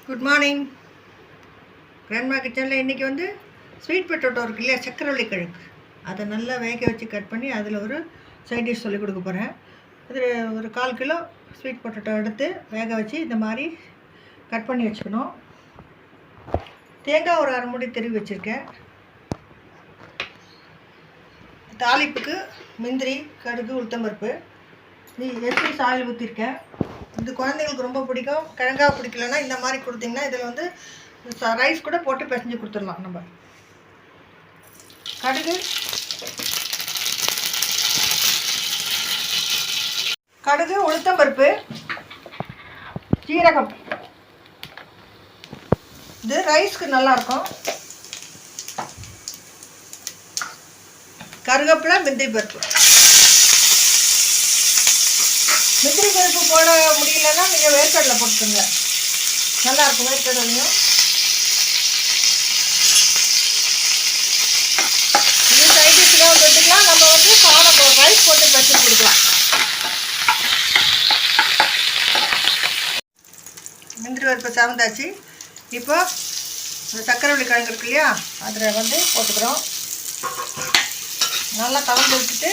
Good morning. Grandma கிச்சனில் இன்றைக்கி வந்து ஸ்வீட் பொட்டேட்டோ இருக்கு இல்லையா, சக்கரவள்ளி கிழங்கு, அதை நல்லா வேக வச்சு கட் பண்ணி அதில் ஒரு சைட் டிஷ் சொல்லிக் கொடுக்க போகிறேன். அதில் ஒரு 1/4 கிலோ ஸ்வீட் பொட்டேட்டோ எடுத்து வேக வச்சு இந்த மாதிரி கட் பண்ணி வச்சுக்கணும். தேங்காய் ஒரு 1/2 மூடி திருவி வச்சுருக்கேன். தாளிப்புக்கு முந்திரி, கடுகு, உளுத்தம்பருப்பு, எஸ்எஸ் ஆயில் ஊற்றிருக்கேன். இது குழந்தைங்களுக்கு ரொம்ப பிடிக்கும். கிழங்கா பிடிக்கலன்னா இந்த மாதிரி கொடுத்தீங்கன்னா இதில் வந்து ரைஸ் கூட போட்டு பிசைஞ்சு கொடுத்துடலாம். நம்ம கடுகு, உளுத்தம்பருப்பு, சீரகம், இது ரைஸ்க்கு நல்லாயிருக்கும். கருவேப்பிலை, முந்திரி பருப்பு. முந்திரி பருப்பு போட முடியலன்னா நீங்கள் வேர்க்கடலை போட்டுக்கோங்க, நல்லாயிருக்கும். வேர்க்கடலையும் இது சைடிஷ்லாம் வந்துட்டுக்கலாம். நம்ம வந்து சாதம் ரைஸ் போட்டு பச்சு கொடுக்கலாம். முந்திரி பருப்பு சாந்தாச்சு. இப்போ சக்கரவள்ளி கிழங்கு இருக்கு இல்லையா, அதில் வந்து போட்டுக்கிறோம். நல்லா கலந்து விட்டுட்டு